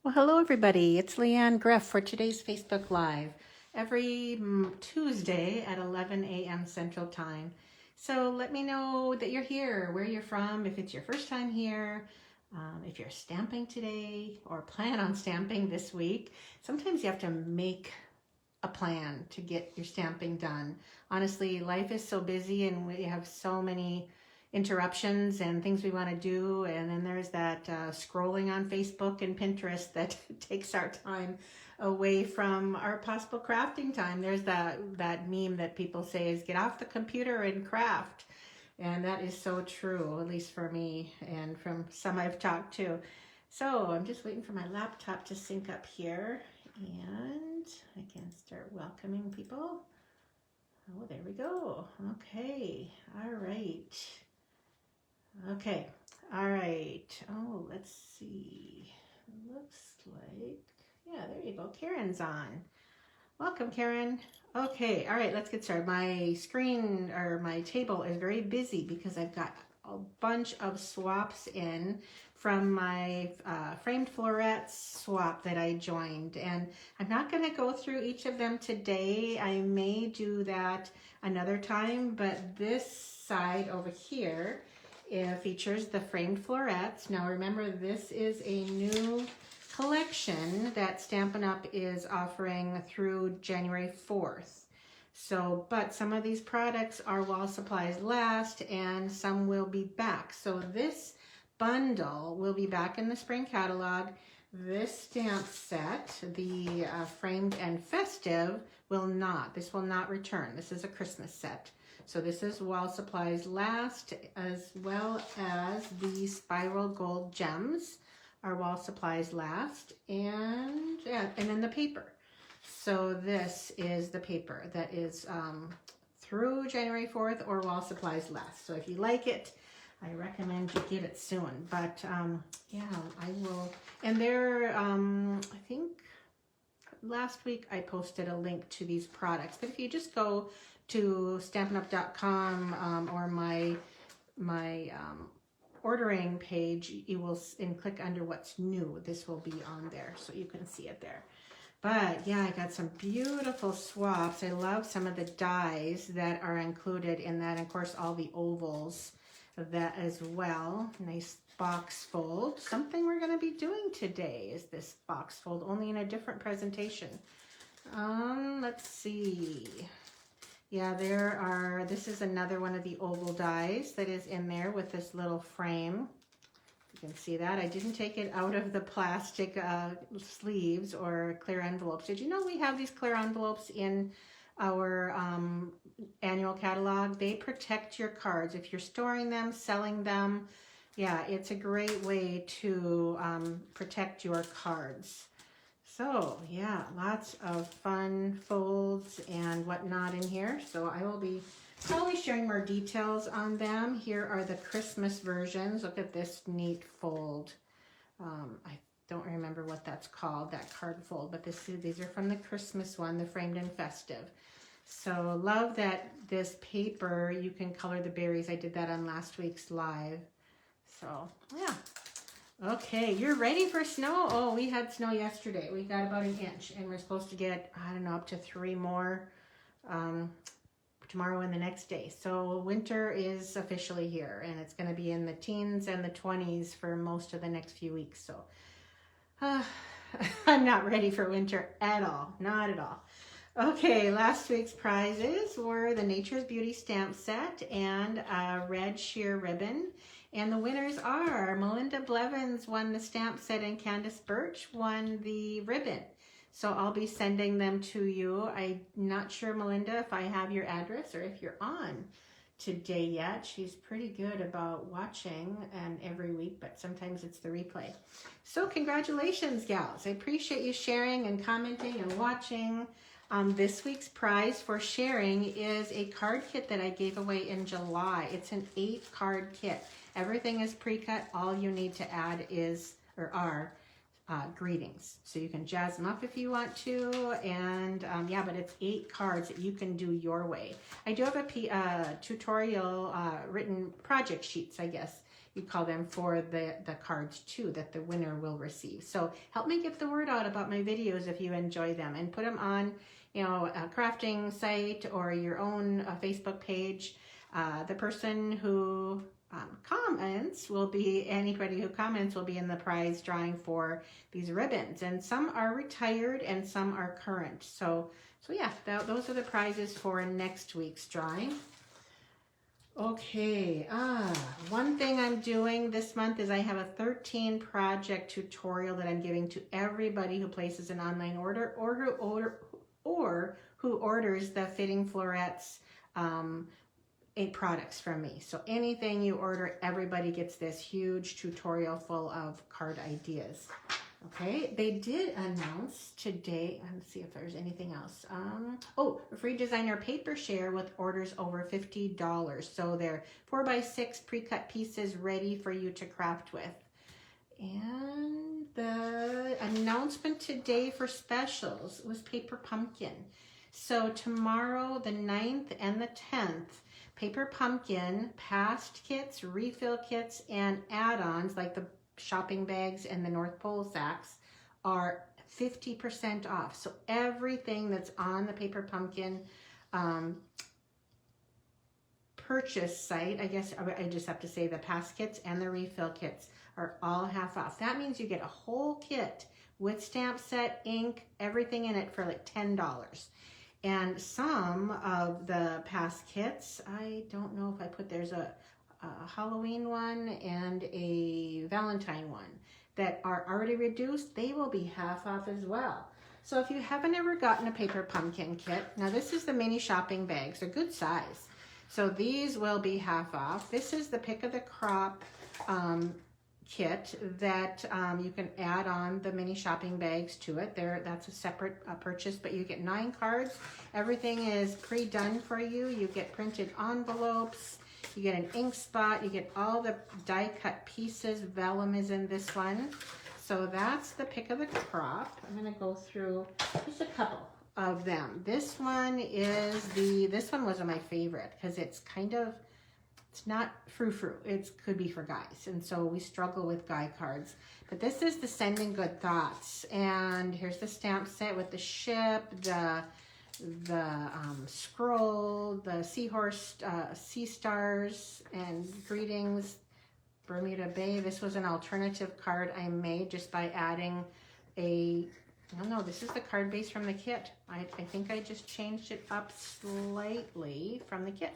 Well, hello everybody. It's Leanne Greff for today's Facebook Live every Tuesday at 11 a.m. Central Time. So let me know that you're here, where you're from, if it's your first time here, if you're stamping today or plan on stamping this week. Sometimes you have to make a plan to get your stamping done. Honestly, life is so busy and we have so many interruptions and things we want to do, and then there's that scrolling on Facebook and Pinterest that takes our time away from our possible crafting time. There's that meme that people say is get off the computer and craft, and that is so true, at least for me and from some I've talked to. So I'm just waiting for my laptop to sync up here and I can start welcoming people. Oh, there we go. Okay, all right. Okay, all right. Oh, let's see. Looks like, yeah, there you go. Karen's on. Welcome, Karen. Okay, all right, let's get started. My screen or my table is very busy because I've got a bunch of swaps in from my framed florets swap that I joined. And I'm not going to go through each of them today. I may do that another time, but this side over here features the framed florets. Now remember, this is a new collection that Stampin' Up! Is offering through January 4th. So, but some of these products are while supplies last and some will be back. So this bundle will be back in the spring catalog. This stamp set, the framed and festive, will not. This will not return. This is a Christmas set. So this is while supplies last, as well as the spiral gold gems are while supplies last, and yeah, and then the paper. So this is the paper that is through January 4th or while supplies last. So if you like it, I recommend you get it soon. But yeah, I will. And there, I think last week I posted a link to these products. But if you just go to stampinup.com or my ordering page, you will and click under what's new. This will be on there so you can see it there. But yeah, I got some beautiful swaps. I love some of the dies that are included in that, and of course all the ovals of that as well. Nice box fold. Something we're going to be doing today is this box fold, only in a different presentation. Let's see. Yeah, this is another one of the oval dies that is in there with this little frame. You can see that. I didn't take it out of the plastic sleeves or clear envelopes. Did you know we have these clear envelopes in our annual catalog? They protect your cards. If you're storing them, selling them, yeah, it's a great way to protect your cards. So yeah, lots of fun folds and whatnot in here. So I will be probably sharing more details on them. Here are the Christmas versions. Look at this neat fold. I don't remember what that's called, that card fold, but these are from the Christmas one, the framed and festive. So love that this paper, you can color the berries. I did that on last week's live. So yeah. Okay, you're ready for snow? Oh, we had snow yesterday. We got about an inch, and we're supposed to get, I don't know, up to 3 more tomorrow and the next day. So winter is officially here, and it's going to be in the teens and the 20s for most of the next few weeks. So I'm not ready for winter at all. Not at all. Okay, last week's prizes were the Nature's Beauty stamp set and a red sheer ribbon. And the winners are Melinda Blevins won the stamp set and Candace Birch won the ribbon. So I'll be sending them to you. I'm not sure, Melinda, if I have your address or if you're on today yet. She's pretty good about watching and every week, but sometimes it's the replay. So congratulations, gals. I appreciate you sharing and commenting and watching. This week's prize for sharing is a card kit that I gave away in July. It's an 8-card kit. Everything is pre-cut. All you need to add are greetings. So you can jazz them up if you want to. And yeah, but it's 8 cards that you can do your way. I do have a tutorial written project sheets, I guess, you call them, for the cards too that the winner will receive. So help me get the word out about my videos if you enjoy them, and put them on, you know, a crafting site or your own Facebook page. The person who comments will be, anybody who comments will be in the prize drawing for these ribbons, and some are retired and some are current. So yeah, those are the prizes for next week's drawing. Okay, one thing I'm doing this month is I have a 13 project tutorial that I'm giving to everybody who places an online order, or who orders the Fitting Florets products from me. So anything you order, everybody gets this huge tutorial full of card ideas. Okay, they did announce today, let's see if there's anything else. Oh, a free designer paper share with orders over $50. So they're 4x6 pre-cut pieces ready for you to craft with. And the announcement today for specials was Paper Pumpkin. So tomorrow, the 9th and the 10th, Paper Pumpkin past kits, refill kits, and add-ons like the shopping bags and the North Pole sacks are 50% off. So everything that's on the Paper Pumpkin purchase site, I guess I just have to say the past kits and the refill kits are all half off. That means you get a whole kit with stamp set, ink, everything in it for like $10. And some of the past kits, I don't know if I put, there's a Halloween one and a Valentine one that are already reduced. They will be half off as well. So if you haven't ever gotten a Paper Pumpkin kit, now this is the mini shopping bags. They're good size. So these will be half off. This is the pick of the crop kit that you can add on the mini shopping bags to it. That's a separate purchase, but you get 9 cards. Everything is pre-done for you. You get printed envelopes. You get an ink spot. You get all the die cut pieces. Vellum is in this one. So that's the pick of the crop. I'm going to go through just a couple of them. This one was my favorite because it's not frou-frou. It could be for guys. And so we struggle with guy cards. But this is the Sending Good Thoughts. And here's the stamp set with the ship, the scroll, the seahorse, sea stars, and greetings, Bermuda Bay. This was an alternative card I made just by adding I don't know, this is the card base from the kit. I think I just changed it up slightly from the kit.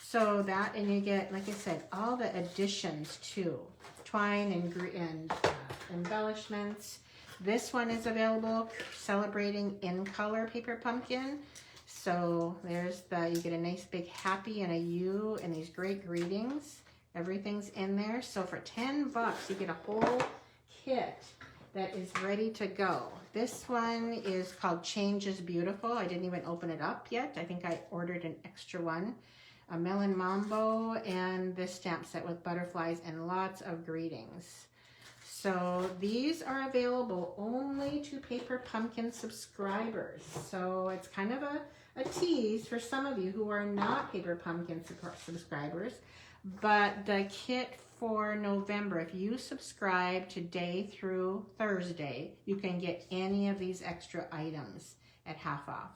So that, and you get, like I said, all the additions too. Twine and embellishments. This one is available, Celebrating in Color Paper Pumpkin. So there's you get a nice big happy and a U and these great greetings. Everything's in there. So for $10, you get a whole kit that is ready to go. This one is called Change is Beautiful. I didn't even open it up yet. I think I ordered an extra one. A Melon Mambo, and this stamp set with butterflies and lots of greetings. So these are available only to Paper Pumpkin subscribers. So it's kind of a tease for some of you who are not Paper Pumpkin subscribers. But the kit for November, if you subscribe today through Thursday, you can get any of these extra items at half off.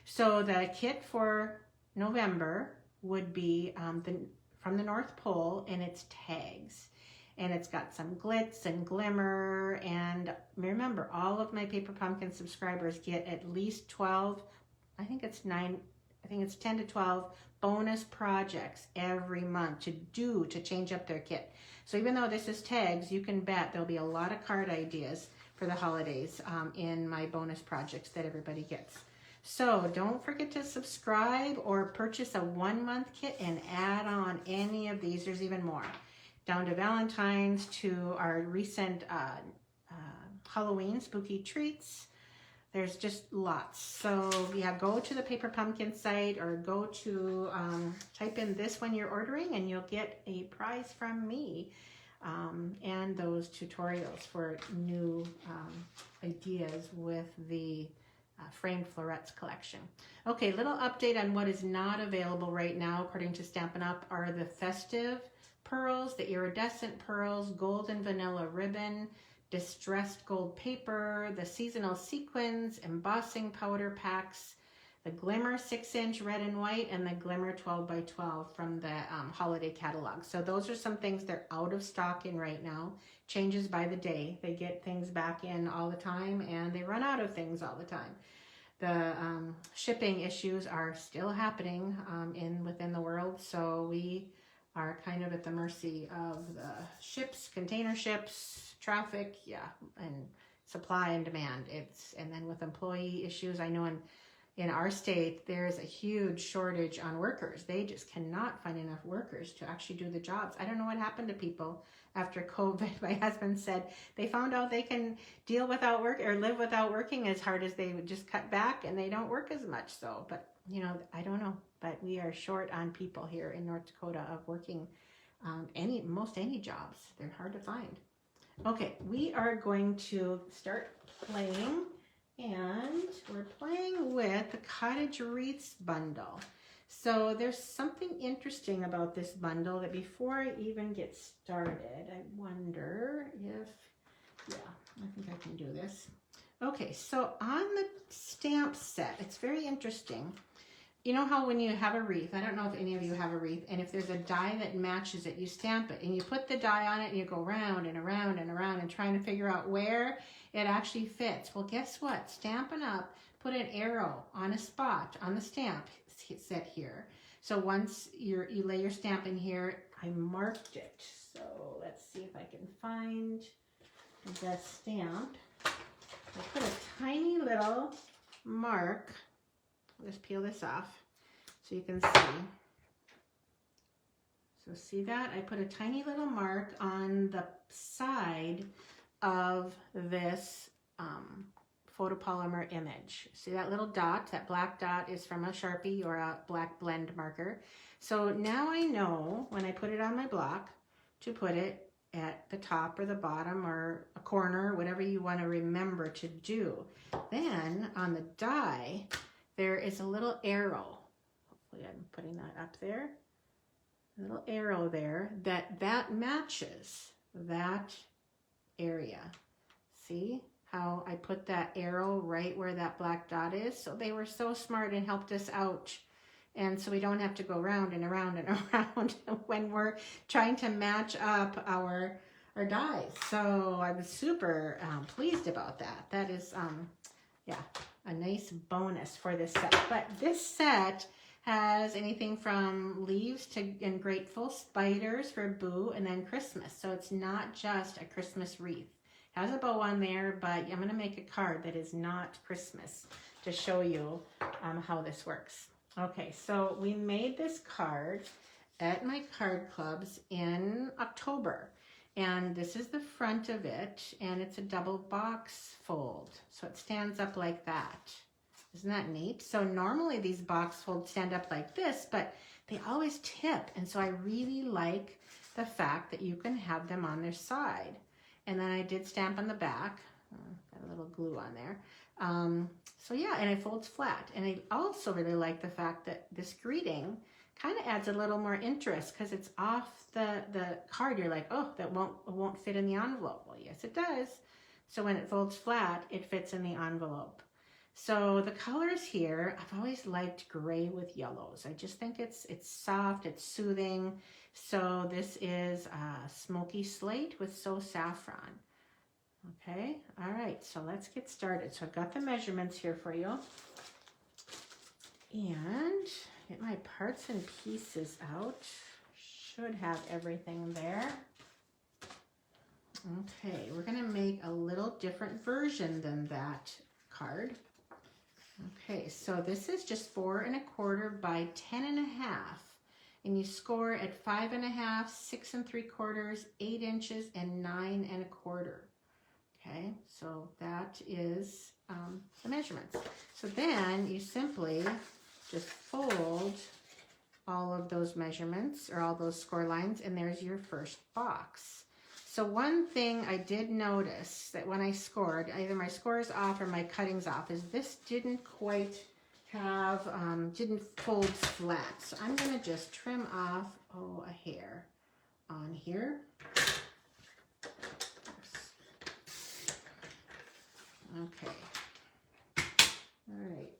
So the kit for November would be from the North Pole, and it's tags. And it's got some glitz and glimmer. And remember, all of my Paper Pumpkin subscribers get at least 12, I think it's 10 to 12 bonus projects every month to change up their kit. So even though this is tags, you can bet there'll be a lot of card ideas for the holidays in my bonus projects that everybody gets. So don't forget to subscribe or purchase a 1-month kit and add on any of these. There's even more. Down to Valentine's, to our recent Halloween spooky treats. There's just lots. So yeah, go to the Paper Pumpkin site or go to type in this when you're ordering, and you'll get a prize from me and those tutorials for new ideas with the Framed Florets collection. Okay, little update on what is not available right now according to Stampin' Up! Are the festive pearls, the iridescent pearls, gold and vanilla ribbon, distressed gold paper, the seasonal sequins, embossing powder packs, the Glimmer 6-inch red and white, and the Glimmer 12x12 from the holiday catalog. So those are some things they're out of stock in right now. Changes by the day. They get things back in all the time, and they run out of things all the time. The shipping issues are still happening within the world, so we are kind of at the mercy of the ships, container ships, traffic, and supply and demand. And then with employee issues, I know in our state, there's a huge shortage on workers. They just cannot find enough workers to actually do the jobs. I don't know what happened to people after COVID. My husband said they found out they can deal without work or live without working as hard as they would just cut back, and they don't work as much. So, but I don't know. But we are short on people here in North Dakota of working most any jobs. They're hard to find. Okay, we are going to start playing. And we're playing with the Cottage Wreaths bundle. So there's something interesting about this bundle that before I even get started, I wonder if, I think I can do this. Okay, so on the stamp set, it's very interesting. You know how when you have a wreath, I don't know if any of you have a wreath, and if there's a die that matches it, you stamp it, and you put the die on it, and you go round and around and around and trying to figure out where it actually fits. Well, guess what? Stampin' Up! Put an arrow on a spot on the stamp set here. So once you lay your stamp in here, I marked it. So let's see if I can find the stamp. I put a tiny little mark. Let's peel this off so you can see. So see that? I put a tiny little mark on the side of this photopolymer image. See that little dot? That black dot is from a Sharpie or a black blend marker. So now I know when I put it on my block to put it at the top or the bottom or a corner, whatever you want to remember to do. Then on the die, there is a little arrow. Hopefully I'm putting that up there. A little arrow there that matches that area. See how I put that arrow right where that black dot is? So they were so smart and helped us out. And so we don't have to go round and around and around when we're trying to match up our dies. So I was super pleased about that. That is, a nice bonus for this set. But this set has anything from leaves and grateful, spiders for Boo, and then Christmas. So it's not just a Christmas wreath. It has a bow on there, but I'm going to make a card that is not Christmas to show you how this works. Okay, so we made this card at my card clubs in October. And this is the front of it, and it's a double box fold. So it stands up like that. Isn't that neat? So normally these box folds stand up like this, but they always tip. And so I really like the fact that you can have them on their side. And then I did stamp on the back. Got a little glue on there. So yeah, and it folds flat. And I also really like the fact that this greeting kind of adds a little more interest because it's off the card. You're like, oh, it won't fit in the envelope. Well, yes, it does. So when it folds flat, it fits in the envelope. So the colors here, I've always liked gray with yellows. I just think it's soft, it's soothing. So this is Smoky Slate with So Saffron. Okay, all right, so let's get started. So I've got the measurements here for you. And get my parts and pieces out. Should have everything there. Okay, we're gonna make a little different version than that card. Okay, so this is just 4 1/4 by 10 1/2. And you score at 5 1/2, 6 3/4, 8 inches, and 9 1/4. Okay, so that is the measurements. So then you simply just fold all of those measurements or all those score lines, and there's your first box. So one thing I did notice that when I scored, either my score is off or my cutting's off, is this didn't quite have, didn't fold flat. So I'm gonna just trim off, a hair on here. Okay. All right.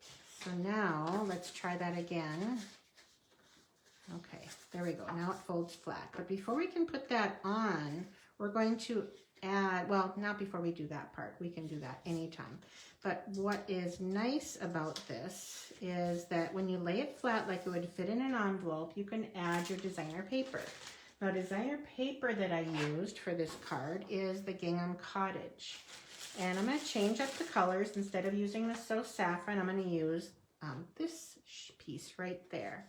So now let's try that again. Okay, there we go. Now it folds flat. But before we can put that on, we're going to add, well, not before we do that part. We can do that anytime. But what is nice about this is that when you lay it flat like it would fit in an envelope, you can add your designer paper. Now, designer paper that I used for this card is the Gingham Cottage. And I'm going to change up the colors. Instead of using the So Saffron, I'm going to use this piece right there.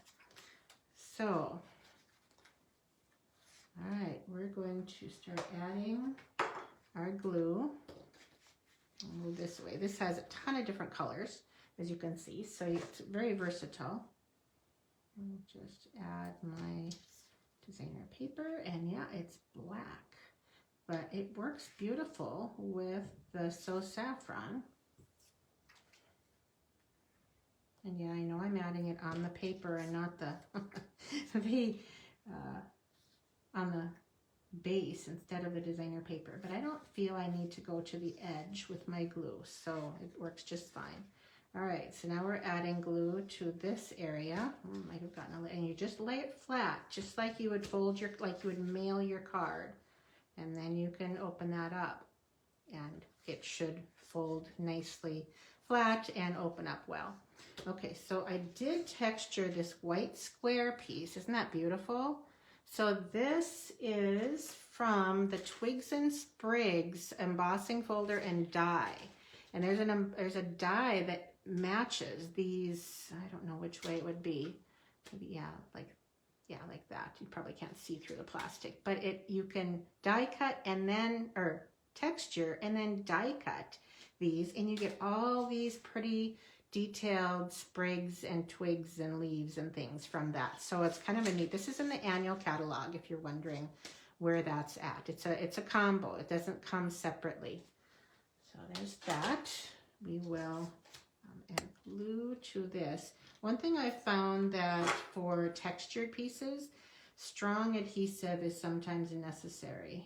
So, all right, we're going to start adding our glue. I'll move this way. This has a ton of different colors, as you can see, so it's very versatile. I'll just add my designer paper, and yeah, it's black, but it works beautiful with the So Saffron. And yeah, I know I'm adding it on the paper and not the on the base instead of the designer paper. But I don't feel I need to go to the edge with my glue, so it works just fine. All right, so now we're adding glue to this area. Might have gotten and you just lay it flat, just like you would fold your, like you would mail your card, and then you can open that up, and it should fold nicely flat and open up well. Okay, so I did texture this white square piece. Isn't that beautiful? So this is from the Twigs and Sprigs embossing folder and die. And there's a die that matches these. I don't know which way it would be. Maybe like that. You probably can't see through the plastic, but you can die cut and then, or texture and then die cut these, and you get all these pretty detailed sprigs and twigs and leaves and things from that. So it's kind of a neat, this is in the annual catalog if you're wondering where that's at. It's a combo. It doesn't come separately. So there's that. We will add glue to this. One thing I found that for textured pieces, strong adhesive is sometimes necessary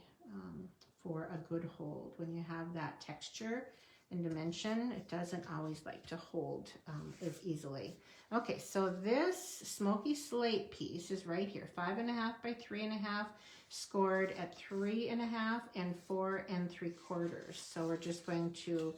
for a good hold. When you have that texture and dimension, it doesn't always like to hold as easily. Okay, so this smoky slate piece is right here, 5.5 by 3.5, scored at 3.5 and 4 3/4. So we're just going to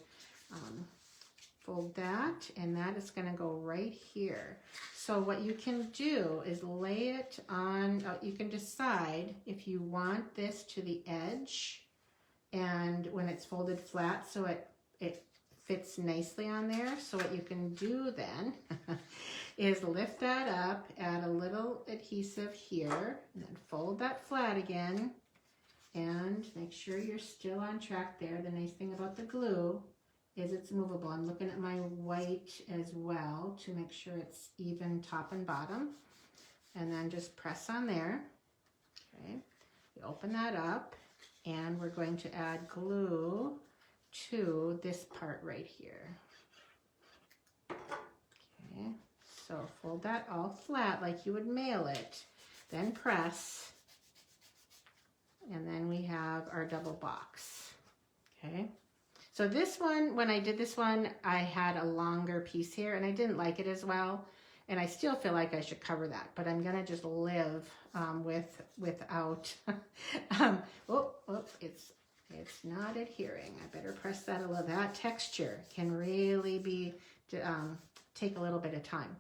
fold that, and that is going to go right here. So what you can do is lay it on, you can decide if you want this to the edge, and when it's folded flat so it fits nicely on there. So what you can do then is lift that up, add a little adhesive here, and then fold that flat again, and make sure you're still on track there. The nice thing about the glue is it's movable. I'm looking at my white as well to make sure it's even top and bottom, and then just press on there. Okay, we open that up, and we're going to add glue to this part right here. Okay, so fold that all flat like you would mail it, then press, and then we have our double box. Okay, so this one, when I did this one, I had a longer piece here and I didn't like it as well, and I still feel like I should cover that, but I'm gonna just live without it's not adhering. I better press that a little. That texture can really be take a little bit of time.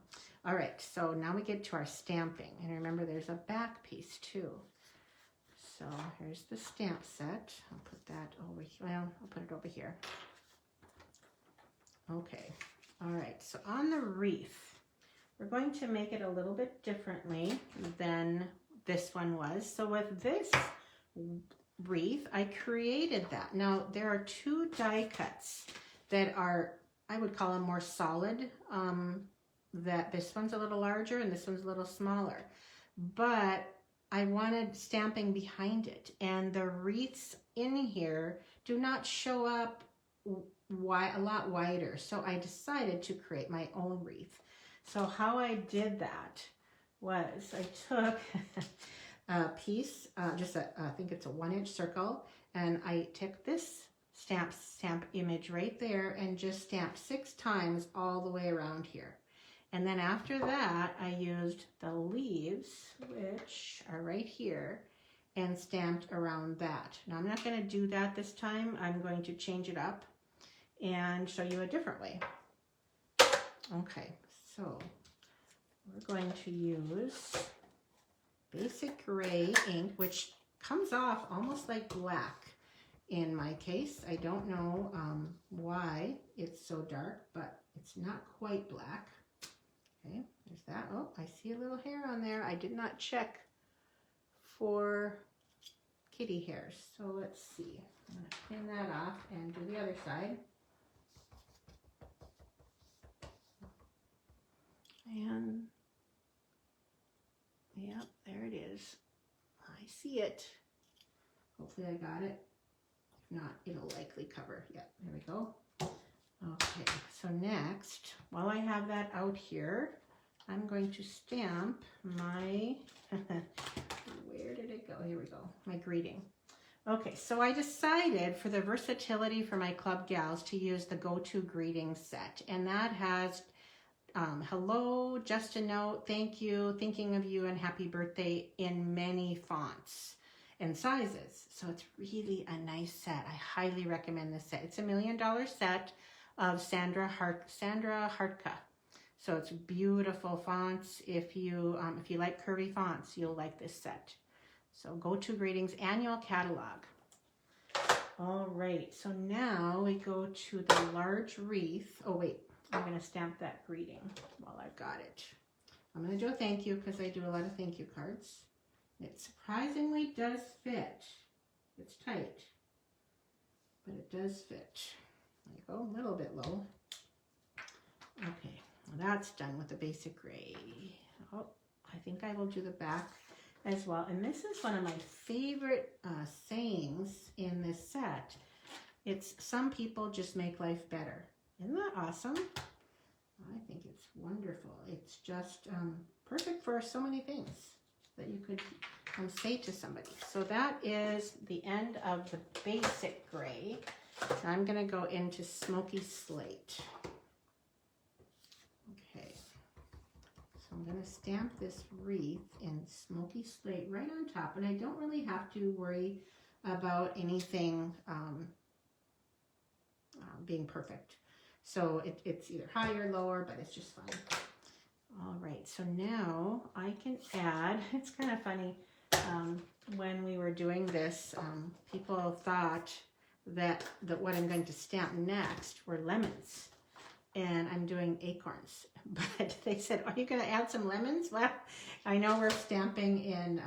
All right, so now we get to our stamping, and remember there's a back piece too. So here's the stamp set. I'll put that over here. Well, I'll put it over here. Okay. All right. So on the wreath, we're going to make it a little bit differently than this one was. So with this wreath, I created that. Now there are two die cuts that are, I would call them more solid. That this one's a little larger and this one's a little smaller, but I wanted stamping behind it, and the wreaths in here do not show up a lot wider, so I decided to create my own wreath. So how I did that was I took piece, just I think it's a 1-inch circle, and I took this stamp image right there and just stamped 6 times all the way around here. And then after that, I used the leaves, which are right here, and stamped around that. Now I'm not going to do that this time. I'm going to change it up and show you a different way. Okay, so we're going to use basic gray ink, which comes off almost like black in my case. I don't know why it's so dark, but it's not quite black. Okay, there's that. Oh, I see a little hair on there. I did not check for kitty hairs. So let's see. I'm going to clean that off and do the other side. And yep, there it is. I see it. Hopefully I got it. If not, it'll likely cover. Yep, there we go. Okay, so next, while I have that out here, I'm going to stamp my, where did it go? Here we go, my greeting. Okay, so I decided for the versatility for my club gals to use the go-to greeting set, and that has hello, just a note, thank you, thinking of you, and happy birthday in many fonts and sizes. So it's really a nice set. I highly recommend this set. It's $1 million set of Sandra Hartka. So it's beautiful fonts. If you like curvy fonts, you'll like this set. So Go-To Greetings Annual Catalog. All right, so now we go to the large wreath. Oh wait, I'm gonna stamp that greeting while I've got it. I'm gonna do a thank you because I do a lot of thank you cards. It surprisingly does fit. It's tight, but it does fit. There you go, a little bit low. Okay, well that's done with the basic gray. Oh, I think I will do the back as well. And this is one of my favorite sayings in this set. It's, some people just make life better. Isn't that awesome? I think it's wonderful. It's just perfect for so many things that you could say to somebody. So that is the end of the basic gray. I'm going to go into smoky slate. Okay. So I'm going to stamp this wreath in smoky slate right on top. And I don't really have to worry about anything being perfect. So it's either higher or lower, but it's just fine. All right, so now I can add, it's kind of funny, when we were doing this, people thought that what I'm going to stamp next were lemons. And I'm doing acorns. But they said, are you going to add some lemons? Well, I know we're stamping in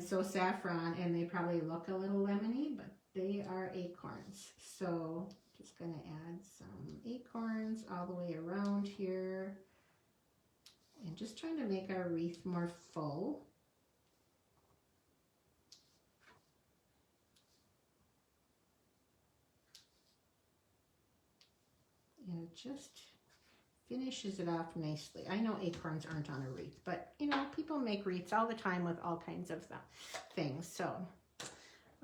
So Saffron, and they probably look a little lemony, but they are acorns. So just going to add some acorns all the way around here. And just trying to make our wreath more full. And it just finishes it off nicely. I know acorns aren't on a wreath, but you know, people make wreaths all the time with all kinds of things. So,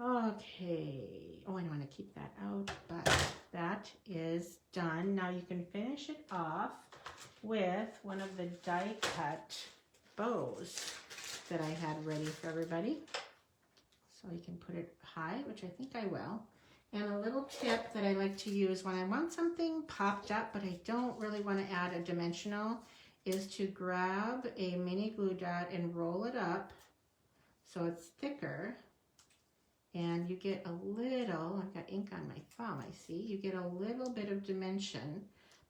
okay. Oh, I don't want to keep that out, but that is done. Now you can finish it off with one of the die cut bows that I had ready for everybody. So you can put it high, which I think I will. And a little tip that I like to use when I want something popped up, but I don't really want to add a dimensional, is to grab a mini glue dot and roll it up so it's thicker. And you get a little, I've got ink on my thumb, I see. You get a little bit of dimension,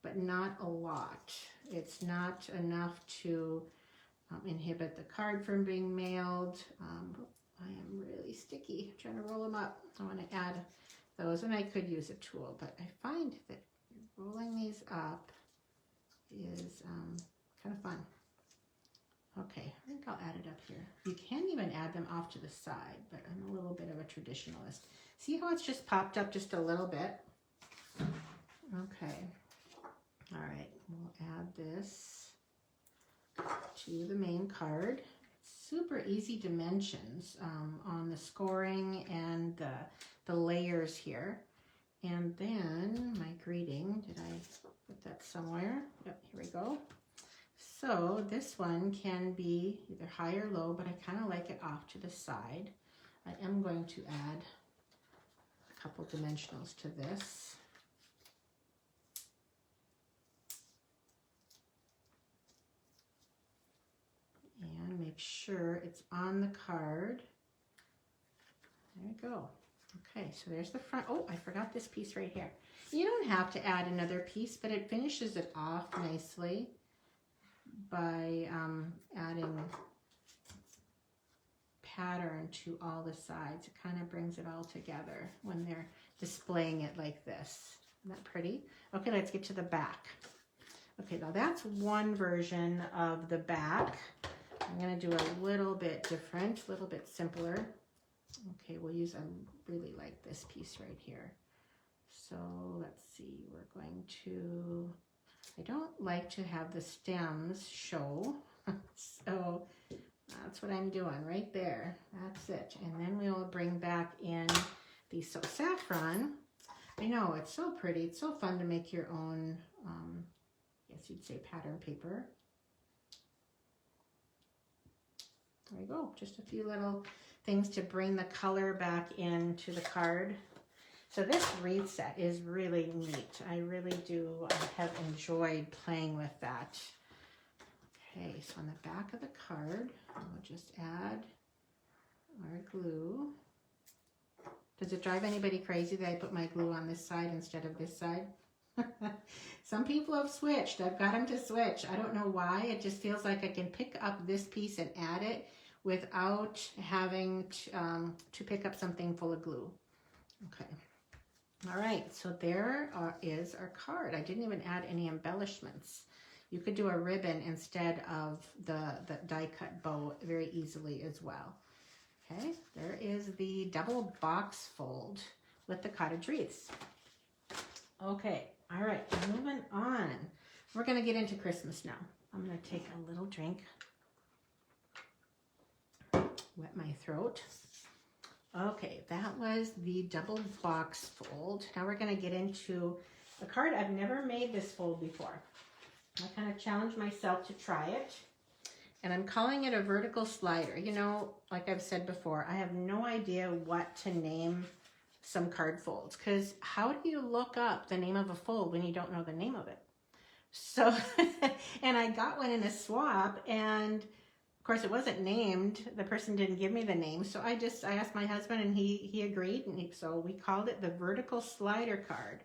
but not a lot. It's not enough to inhibit the card from being mailed. I am really sticky trying to roll them up. I want to add those, and I could use a tool, but I find that rolling these up is kind of fun. Okay, I think I'll add it up here. You can even add them off to the side, but I'm a little bit of a traditionalist. See how it's just popped up just a little bit? Okay. All right, we'll add this to the main card. Let's super easy dimensions on the scoring and the layers here. And then my greeting, did I put that somewhere? Yep, here we go. So this one can be either high or low, but I kind of like it off to the side. I am going to add a couple dimensionals to this. And make sure it's on the card. There we go. Okay, so there's the front. Oh, I forgot this piece right here. You don't have to add another piece, but it finishes it off nicely by adding pattern to all the sides. It kind of brings it all together when they're displaying it like this. Isn't that pretty? Okay, let's get to the back. Okay, now that's one version of the back. I'm going to do a little bit different, a little bit simpler. Okay, we'll use, I really like this piece right here. So let's see, we're going to, I don't like to have the stems show. So that's what I'm doing right there. That's it. And then we'll bring back in the saffron. I know, it's so pretty. It's so fun to make your own, I guess you'd say pattern paper. There we go. Just a few little things to bring the color back into the card. So this wreath set is really neat. I really do have enjoyed playing with that. Okay, so on the back of the card, we'll just add our glue. Does it drive anybody crazy that I put my glue on this side instead of this side? Some people have switched. I've got them to switch. I don't know why. It just feels like I can pick up this piece and add it without having to pick up something full of glue. Okay. All right. So there is our card. I didn't even add any embellishments. You could do a ribbon instead of the die cut bow very easily as well. Okay. There is the double box fold with the cottage wreaths. Okay. All right, moving on. We're going to get into Christmas now. I'm going to take a little drink. Wet my throat. Okay, that was the double box fold. Now we're going to get into a card. I've never made this fold before. I kind of challenged myself to try it. And I'm calling it a vertical slider. You know, like I've said before, I have no idea what to name some card folds, because how do you look up the name of a fold when you don't know the name of it? So, and I got one in a swap, and of course it wasn't named. The person didn't give me the name, so I asked my husband, and he agreed, and so we called it the vertical slider card.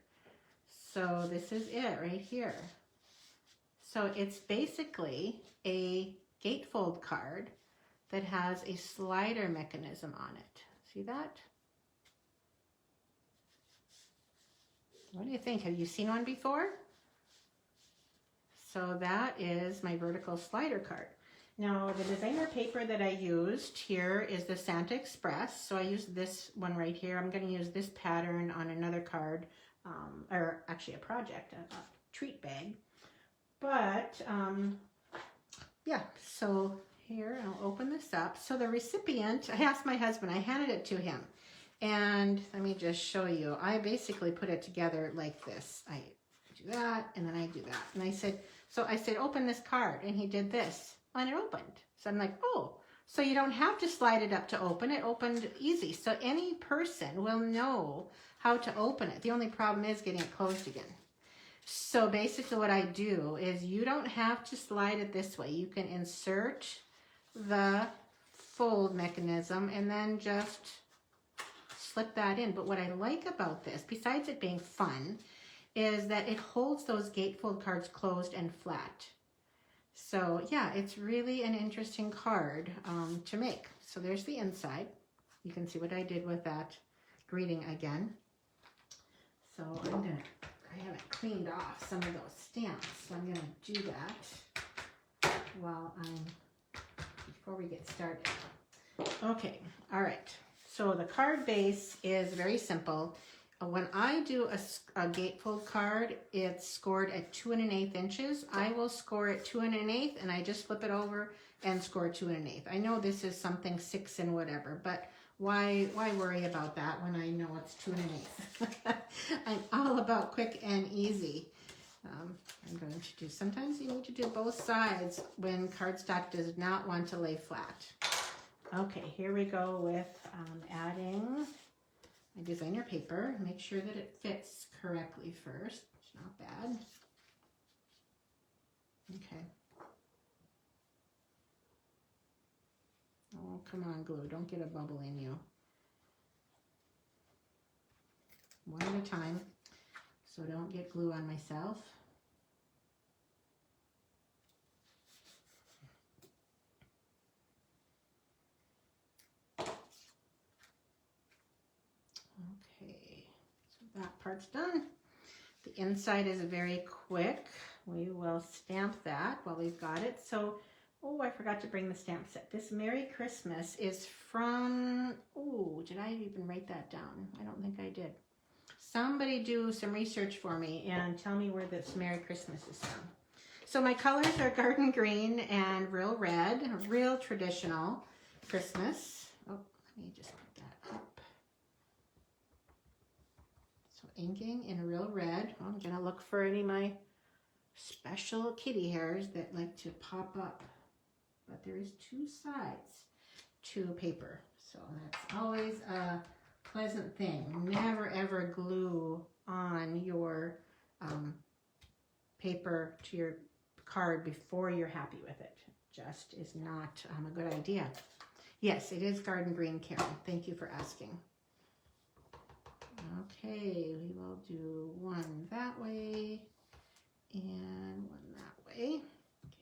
So this is it right here. So it's basically a gatefold card that has a slider mechanism on it. See that? What do you think? Have you seen one before? So that is my vertical slider card. Now the designer paper that I used here is the Santa Express. So I used this one right here. I'm going to use this pattern on another card, or actually a project, a treat bag. But yeah, so here I'll open this up. So the recipient, I asked my husband, I handed it to him. And let me just show you. I basically put it together like this. I do that, and then I do that. And I said, open this card. And he did this, and it opened. So I'm like, oh, so you don't have to slide it up to open. It opened easy. So any person will know how to open it. The only problem is getting it closed again. So basically what I do is you don't have to slide it this way. You can insert the fold mechanism and then just slip that in. But what I like about this, besides it being fun, is that it holds those gatefold cards closed and flat. So yeah, it's really an interesting card to make. So there's the inside. You can see what I did with that greeting again. So I haven't cleaned off some of those stamps, so I'm gonna do that before we get started. Okay, all right. So the card base is very simple. When I do a gatefold card, it's scored at 2 1/8 inches. I will score it 2 1/8, and I just flip it over and score 2 1/8. I know this is something 6 and whatever, but why worry about that when I know it's 2 1/8? I'm all about quick and easy. I'm going to do, sometimes you need to do both sides when cardstock does not want to lay flat. Okay, here we go with adding my designer paper. Make sure that it fits correctly first. It's not bad. Okay. Oh, come on, glue. Don't get a bubble in you. One at a time, so don't get glue on myself. Okay, so that part's done. The inside is very quick. We will stamp that while we've got it. So, oh, I forgot to bring the stamp set. This Merry Christmas is from, oh, did I even write that down? I don't think I did. Somebody do some research for me and tell me where this Merry Christmas is from. So my colors are garden green and real red, a real traditional Christmas. Oh, let me just put that up. So inking in real red. Well, I'm going to look for any of my special kitty hairs that like to pop up. But there is 2 sides to paper. So that's always a pleasant thing. Never ever glue on your paper to your card before you're happy with it. Just is not a good idea. Yes, it is garden green, Karen. Thank you for asking. Okay, we will do one that way and one that way.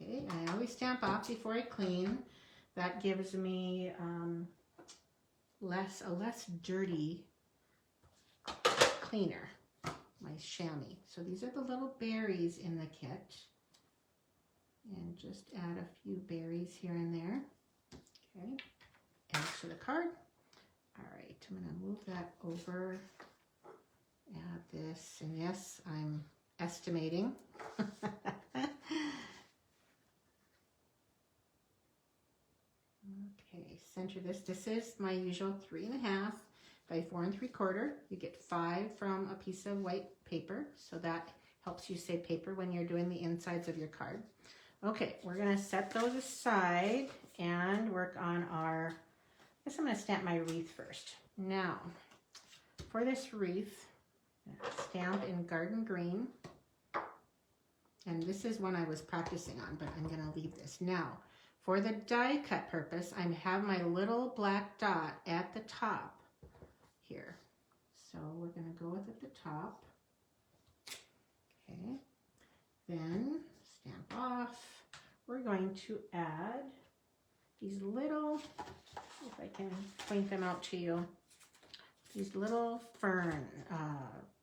Okay, I always stamp off before I clean. That gives me a less dirty cleaner, my chamois. So these are the little berries in the kit. And just add a few berries here and there. Okay, add to the card. All right, I'm going to move that over. Add this, and yes, I'm estimating. Okay, center this. This is my usual 3.5 by 4 3/4. You get 5 from a piece of white paper, so that helps you save paper when you're doing the insides of your card. Okay, we're going to set those aside and work on our, I guess I'm going to stamp my wreath first. Now, for this wreath, stamp in garden green. And this is one I was practicing on, but I'm going to leave this. Now, for the die cut purpose, I have my little black dot at the top here. So we're going to go with at the top. Okay. Then stamp off. We're going to add these little, if I can point them out to you, these little fern,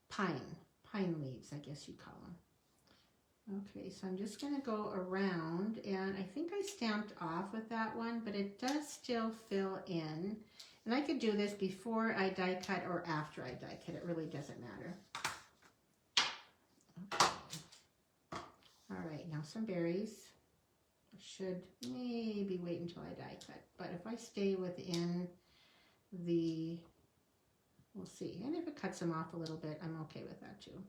pine leaves, I guess you'd call them. Okay, so I'm just going to go around, and I think I stamped off with that one, but it does still fill in. And I could do this before I die cut or after I die cut. It really doesn't matter. Okay. All right, now some berries. I should maybe wait until I die cut, but if I stay within the, we'll see. And if it cuts them off a little bit, I'm okay with that too.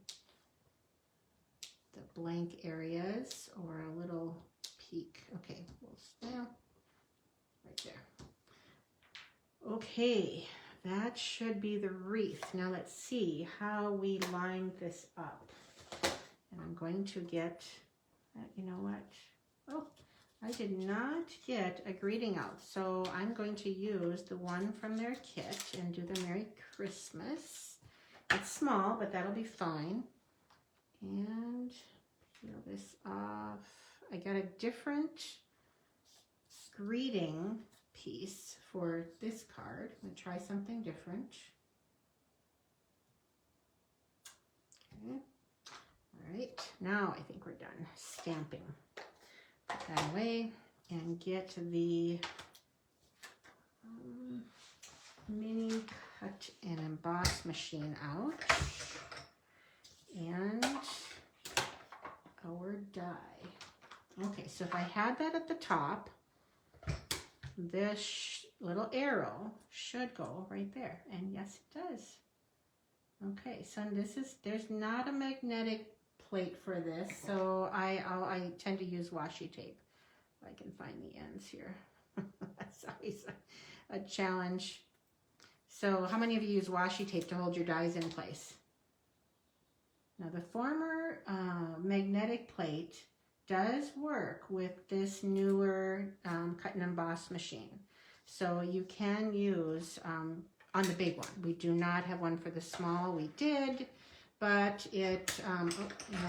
The blank areas or a little peak. Okay, we'll stamp right there. Okay, that should be the wreath. Now let's see how we line this up. And I'm going to get, you know what? Oh, I did not get a greeting out. So I'm going to use the one from their kit and do the Merry Christmas. It's small, but that'll be fine. And peel this off. I got a different greeting piece for this card. I'm going to try something different. Okay. All right. Now I think we're done stamping. Put that away and get the mini cut and emboss machine out. And our die. Okay, so if I had that at the top, this little arrow should go right there. And yes, it does. Okay, so there's not a magnetic plate for this, so I tend to use washi tape. If I can find the ends here. That's always a challenge. So how many of you use washi tape to hold your dies in place? Now the former magnetic plate does work with this newer cut and emboss machine. So you can use on the big one. We do not have one for the small. We did, but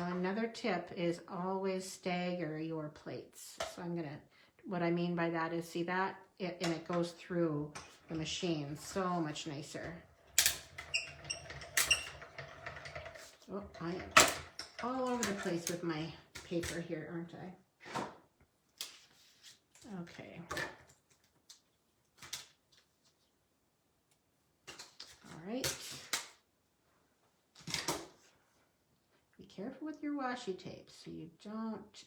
another tip is always stagger your plates. So what I mean by that is, see that? And it goes through the machine so much nicer. Oh, I am all over the place with my paper here, aren't I? Okay. All right. Be careful with your washi tape so you don't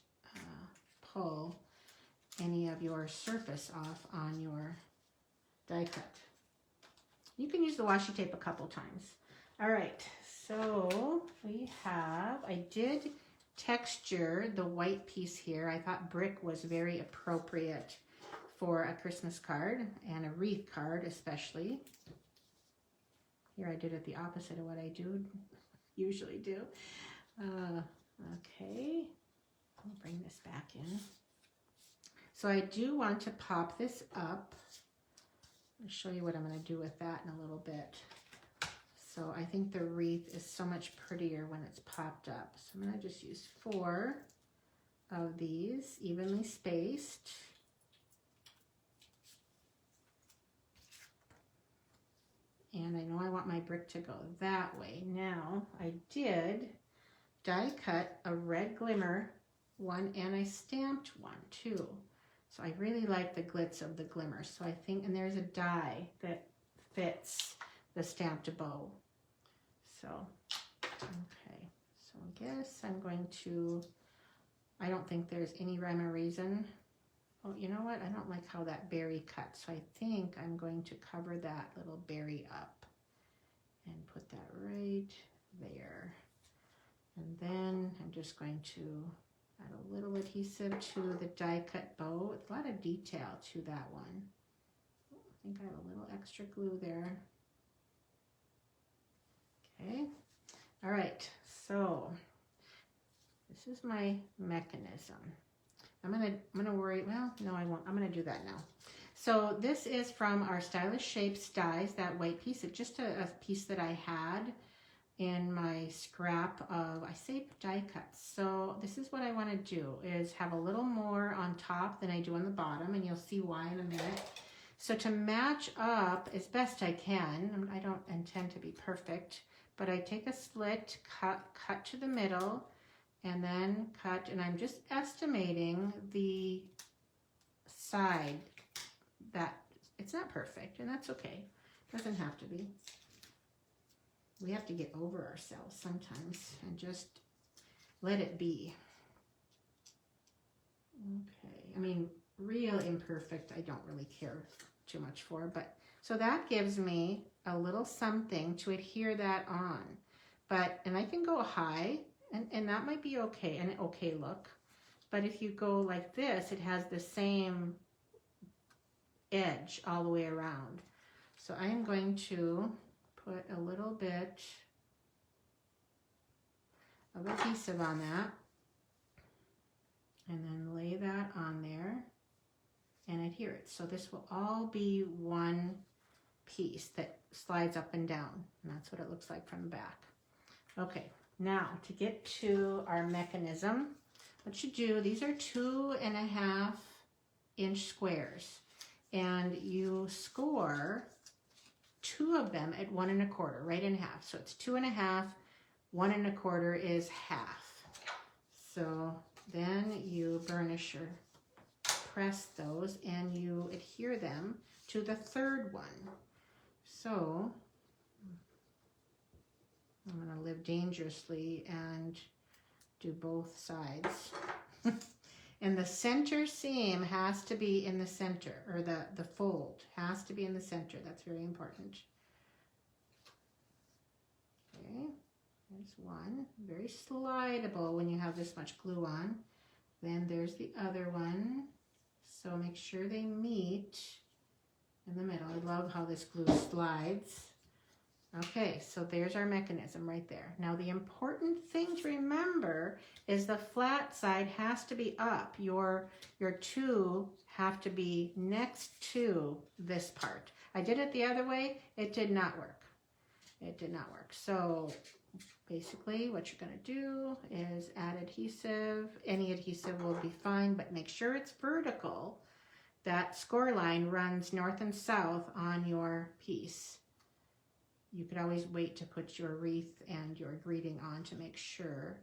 pull any of your surface off on your die cut. You can use the washi tape a couple times. All right, so I did texture the white piece here. I thought brick was very appropriate for a Christmas card and a wreath card especially. Here I did it the opposite of what I usually do. Okay, I'll bring this back in. So I do want to pop this up. I'll show you what I'm going to do with that in a little bit. So I think the wreath is so much prettier when it's popped up. So I'm going to just use 4 of these evenly spaced. And I know I want my brick to go that way. Now, I did die cut a red glimmer one and I stamped one too. So I really like the glitz of the glimmer. So I think, and there's a die that fits the stamped bow. So, okay. So I guess I'm going to, I don't think there's any rhyme or reason. Oh, you know what? I don't like how that berry cut. So I think I'm going to cover that little berry up and put that right there. And then I'm just going to add a little adhesive to the die cut bow. It's a lot of detail to that one. I think I have a little extra glue there. Okay. All right. So this is my mechanism. I'm gonna worry, well, no, I won't. I'm gonna do that now. So this is from our Stylish Shapes dies, that white piece. It's just a piece that I had in my scrap of, I saved die cuts. So this is what I want to do, is have a little more on top than I do on the bottom, and you'll see why in a minute. So to match up as best I can, I don't intend to be perfect, but I take a slit, cut to the middle, and then cut, and I'm just estimating the side that it's not perfect, and that's okay. It doesn't have to be. We have to get over ourselves sometimes and just let it be. Okay, I mean, real imperfect, I don't really care too much for, but so that gives me a little something to adhere that on. But, and I can go high, and that might be okay, an okay look. But if you go like this, it has the same edge all the way around. So I am going to put a little bit of adhesive on that, and then lay that on there and adhere it. So this will all be one piece that slides up and down, and that's what it looks like from the back. Okay, now to get to our mechanism, what you do, these are 2.5 inch squares, and you score 2 of them at 1 1/4, right in half. So it's 2.5, 1 1/4 is half. So then you burnish or press those, and you adhere them to the 3rd one. So I'm going to live dangerously and do both sides. And the center seam has to be in the center, or the fold has to be in the center. That's very important. Okay, there's one. Very slidable when you have this much glue on. Then there's the other one. So make sure they meet in the middle. I love how this glue slides. Okay, so there's our mechanism right there. Now the important thing to remember is the flat side has to be up. Your two have to be next to this part. I did it the other way. It did not work. It did not work. So basically what you're going to do is add adhesive. Any adhesive will be fine, but make sure it's vertical. That score line runs north and south on your piece. You could always wait to put your wreath and your greeting on to make sure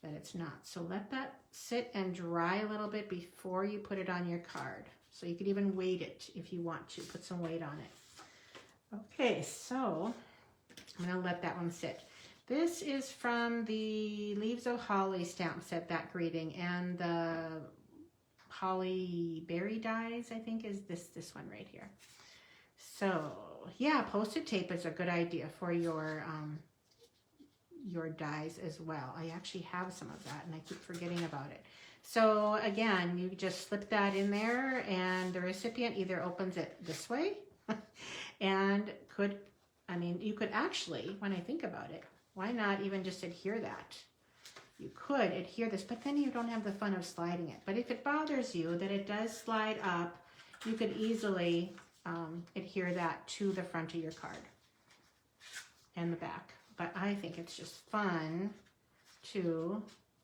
that it's not. So let that sit and dry a little bit before you put it on your card. So you could even weight it if you want to, put some weight on it. Okay, so I'm gonna let that one sit. This is from the Leaves of Holly stamp set, that greeting, and the Holly Berry dies, I think, is this one right here. So yeah, Post-it tape is a good idea for your dies as well. I actually have some of that and I keep forgetting about it. So again, you just slip that in there and the recipient either opens it this way and you could actually, when I think about it, why not even just adhere that? You could adhere this, but then you don't have the fun of sliding it. But if it bothers you that it does slide up, you could easily adhere that to the front of your card and the back. But I think it's just fun to,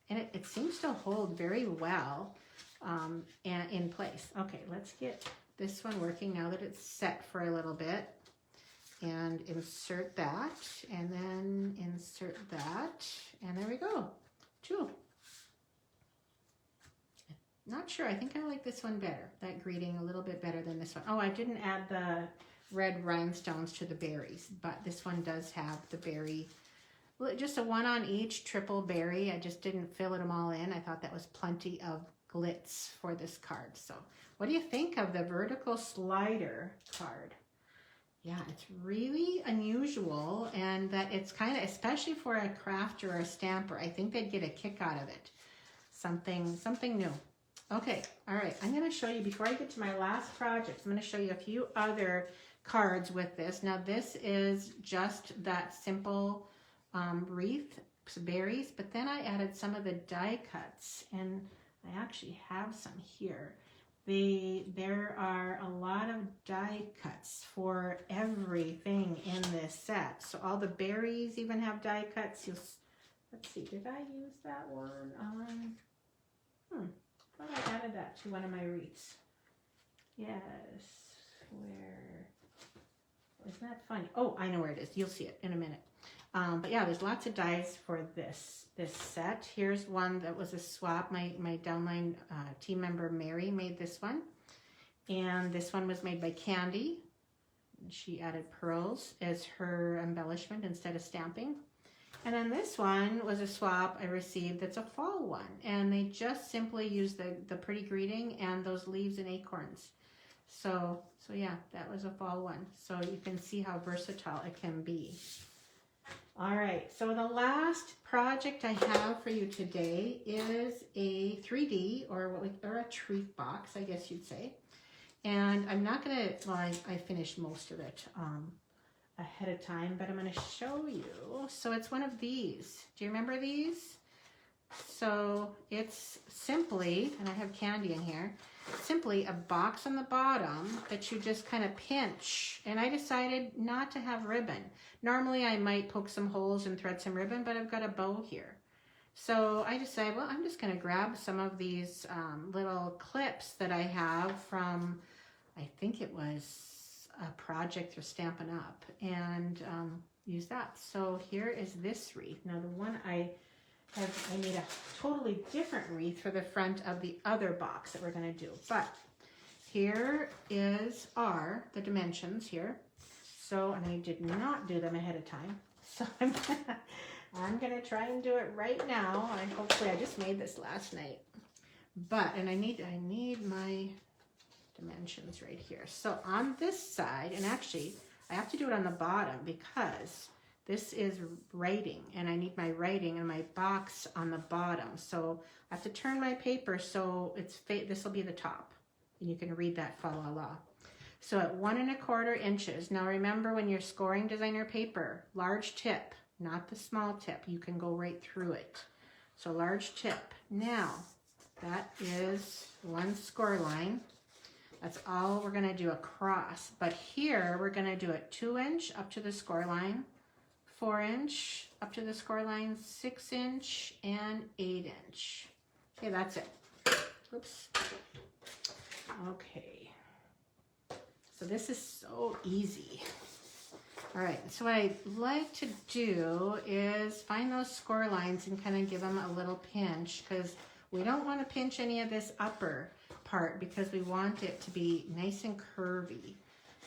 and it seems to hold very well and in place. Okay, let's get this one working now that it's set for a little bit. And insert that, and then insert that, and there we go. Two. Not sure, I think I like this one better, that greeting a little bit better than this one. Oh, I didn't add the red rhinestones to the berries, but this one does have the berry, just a one on each triple berry. I just didn't fill them all in. I thought that was plenty of glitz for this card. So what do you think of the vertical slider card? Yeah, it's really unusual, and that it's kind of, especially for a crafter or a stamper, I think they'd get a kick out of it. Something new. Okay, all right, I'm going to show you, before I get to my last project, I'm going to show you a few other cards with this. Now this is just that simple wreath, berries, but then I added some of the die cuts, and I actually have some here. There are a lot of die cuts for everything in this set. So all the berries even have die cuts. Let's see, did I use that one on? I thought I added that to one of my wreaths. Yes, where? Isn't that funny? Oh, I know where it is. You'll see it in a minute. But yeah, there's lots of dies for this set. Here's one that was a swap. My downline team member Mary made this one, and this one was made by Candy. She added pearls as her embellishment instead of stamping. And then this one was a swap I received that's a fall one, and they just simply used the pretty greeting and those leaves and acorns. So yeah, that was a fall one. So you can see how versatile it can be. All right, so the last project I have for you today is a 3D or a treat box, I guess you'd say. And I'm not gonna, well, I finished most of it ahead of time, but I'm gonna show you. So it's one of these. Do you remember these? So it's simply, and I have Candy in here, simply a box on the bottom that you just kind of pinch. And I decided not to have ribbon. Normally I might poke some holes and thread some ribbon, but I've got a bow here. So I decided, well, I'm just going to grab some of these little clips that I have from, I think it was a project for Stampin' Up, and use that. So here is this wreath. Now the one I made a totally different wreath for the front of the other box that we're going to do. But here are the dimensions here. So, and I did not do them ahead of time. So I'm gonna try and do it right now. And hopefully I just made this last night. But, and I need my dimensions right here. So on this side, and actually I have to do it on the bottom because this is writing and I need my writing and my box on the bottom. So I have to turn my paper so this will be the top and you can read that fa la la. So at 1 1/4 inches. Now remember, when you're scoring designer paper, large tip, not the small tip. You can go right through it. So large tip. Now that is 1 score line. That's all we're going to do across. But here we're going to do it 2 inch up to the score line, 4 inch up to the score line, 6 inch, and 8 inch. Okay, that's it. Oops. Okay. So this is so easy. All right, so what I like to do is find those score lines and kind of give them a little pinch, because we don't want to pinch any of this upper part because we want it to be nice and curvy.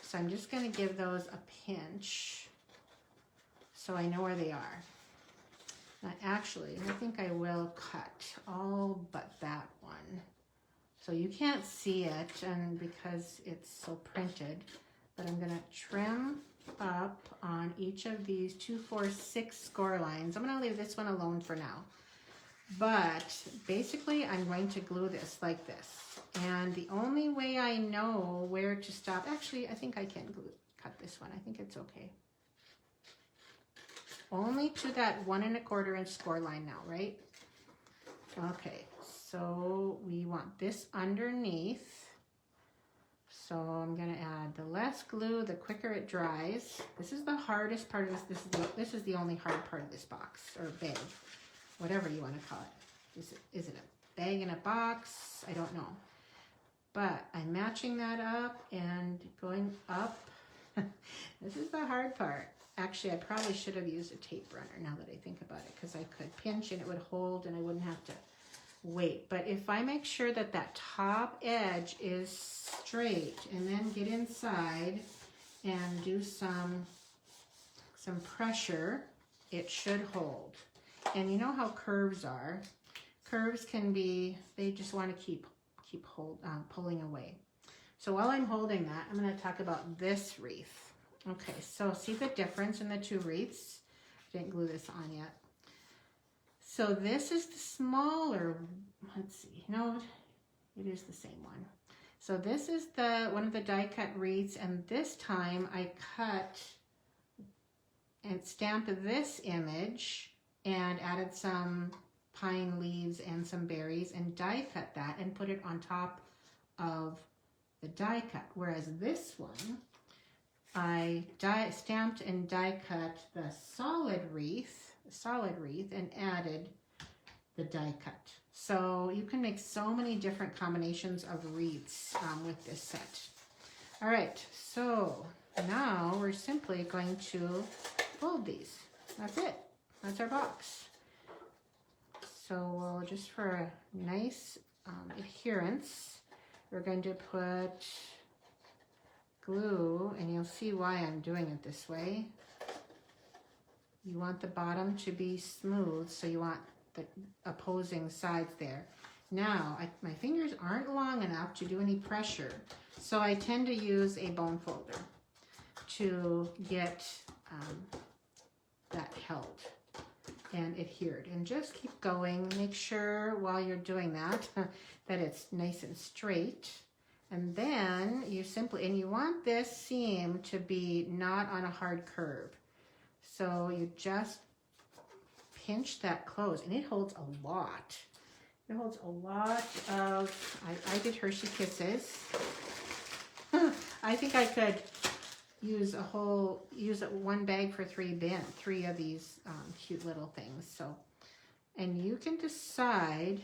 So I'm just going to give those a pinch so I know where they are. Now actually, I think I will cut all but that one. So you can't see it and because it's so printed, but I'm going to trim up on each of these 2, 4, 6 score lines. I'm going to leave this one alone for now. But basically I'm going to glue this like this. And the only way I know where to stop, actually I think I can cut this one. I think it's okay. Only to that 1 1/4 inch score line now, right? Okay, so we want this underneath. So I'm going to add the less glue, the quicker it dries. This is the hardest part of this. This is the only hard part of this box or bag, whatever you want to call it. Is it a bag in a box? I don't know. But I'm matching that up and going up. This is the hard part. Actually, I probably should have used a tape runner now that I think about it, because I could pinch and it would hold and I wouldn't have to wait. But if I make sure that that top edge is straight and then get inside and do some pressure, it should hold. And you know how curves are. Curves can be, they just want to keep pulling away. So while I'm holding that, I'm going to talk about this wreath. Okay, so see the difference in the 2 wreaths? I didn't glue this on yet. So this is the smaller, let's see, no, it is the same one. So this is one of the die cut wreaths, and this time I cut and stamped this image and added some pine leaves and some berries and die cut that and put it on top of the die cut. Whereas this one, I stamped and die cut the solid wreath and added the die cut. So you can make so many different combinations of wreaths with this set. All right, so now we're simply going to fold these. That's it. That's our box. So we'll, just for a nice adherence, we're going to put glue, and you'll see why I'm doing it this way. You want the bottom to be smooth, so you want the opposing sides there. Now, my fingers aren't long enough to do any pressure, so I tend to use a bone folder to get that held and adhered. And just keep going. Make sure while you're doing that that it's nice and straight. And then you you want this seam to be not on a hard curve. So you just pinch that close, and it holds a lot. It holds a lot of, I did Hershey Kisses. I think I could use one bag for 3 of these cute little things. So, and you can decide,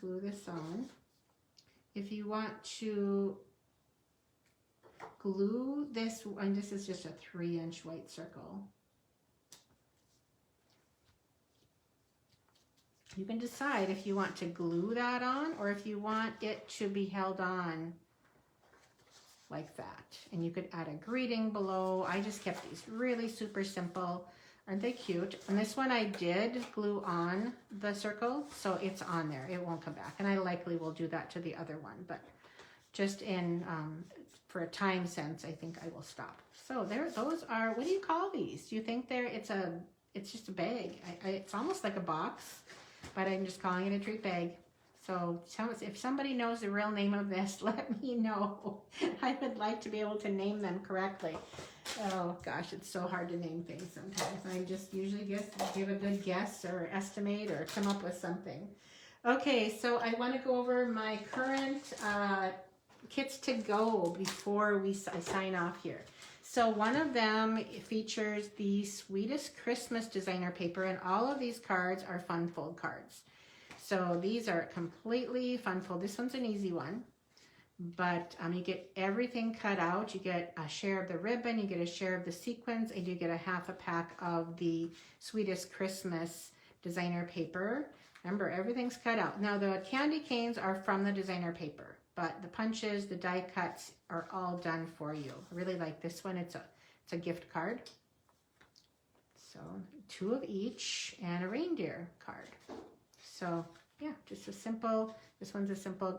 glue this on, if you want to glue this, and this is just a 3-inch white circle. You can decide if you want to glue that on or if you want it to be held on like that. And you could add a greeting below. I just kept these really super simple. Aren't they cute? And this one I did glue on the circle, so it's on there. It won't come back. And I likely will do that to the other one, but just in for a time sense, I think I will stop. So there, those are, what do you call these? Do you think it's just a bag? It's almost like a box, but I'm just calling it a treat bag. So if somebody knows the real name of this, let me know. I would like to be able to name them correctly. Oh gosh, it's so hard to name things sometimes. I just usually give a good guess or estimate or come up with something. Okay, so I want to go over my current kits to go before I sign off here. So one of them features the Sweetest Christmas designer paper, and all of these cards are fun fold cards. So these are completely fun fold. This one's an easy one, but you get everything cut out. You get a share of the ribbon, you get a share of the sequins, and you get a half a pack of the Sweetest Christmas designer paper. Remember, everything's cut out. Now the candy canes are from the designer paper, but the punches, the die cuts are all done for you. I really like this one. It's a gift card. So 2 of each and a reindeer card. So yeah, just a simple, this one's a simple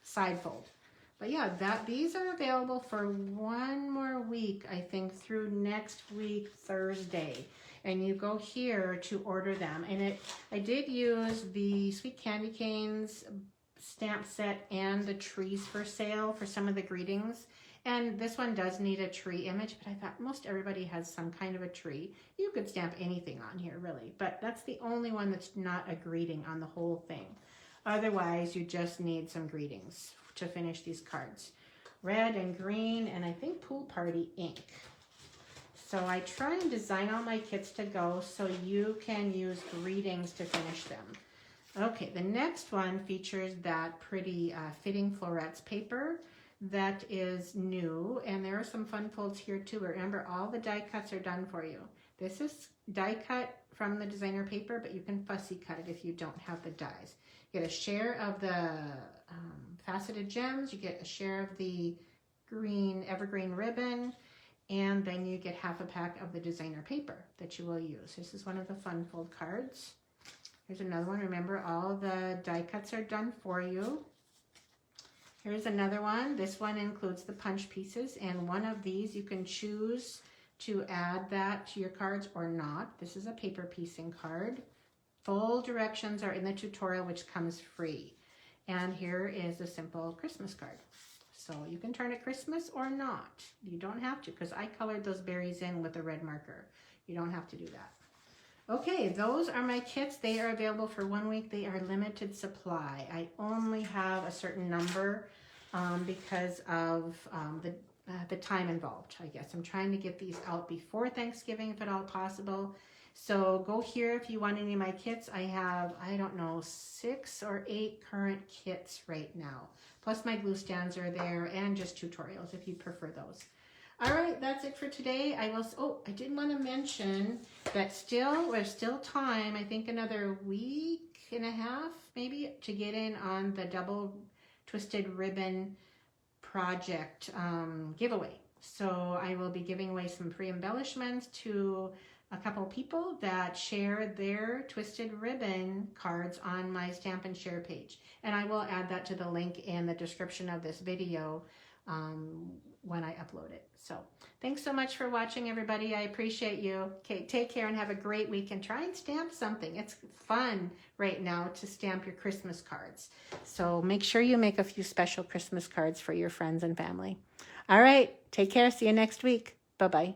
side fold. But yeah, these are available for 1 more week, I think, through next week, Thursday. And you go here to order them. And I did use the Sweet Candy Canes stamp set and the trees for sale for some of the greetings. And this one does need a tree image, but I thought most everybody has some kind of a tree. You could stamp anything on here, really, but that's the only one that's not a greeting on the whole thing. Otherwise, you just need some greetings to finish these cards. Red and green, and I think Pool Party ink. So I try and design all my kits to go so you can use greetings to finish them. Okay, the next one features that pretty fitting florets paper. That is new, and there are some fun folds here too. Remember, all the die cuts are done for you. This is die cut from the designer paper, but you can fussy cut it if you don't have the dies. You get a share of the faceted gems, you get a share of the green evergreen ribbon, and then you get half a pack of the designer paper that you will use. This is one of the fun fold cards. Here's another one. Remember, all the die cuts are done for you. Here's another one. This one includes the punch pieces, and one of these you can choose to add that to your cards or not. This is a paper piecing card. Full directions are in the tutorial, which comes free. And here is a simple Christmas card. So you can turn it Christmas or not. You don't have to, because I colored those berries in with a red marker. You don't have to do that. Okay, those are my kits. They are available for 1 week. They are limited supply. I only have a certain number because of the time involved, I guess. I'm trying to get these out before Thanksgiving, if at all possible. So go here if you want any of my kits. I have, I don't know, 6 or 8 current kits right now. Plus my glue stands are there, and just tutorials if you prefer those. All right, that's it for today. I did want to mention that there's still time, I think another week and a half maybe, to get in on the double twisted ribbon project giveaway. So I will be giving away some free embellishments to a couple people that share their twisted ribbon cards on my Stamp and Share page. And I will add that to the link in the description of this video when I upload it. So thanks so much for watching, everybody. I appreciate you. Okay, take care and have a great week, and try and stamp something. It's fun right now to stamp your Christmas cards. So make sure you make a few special Christmas cards for your friends and family. All right, take care. See you next week. Bye-bye.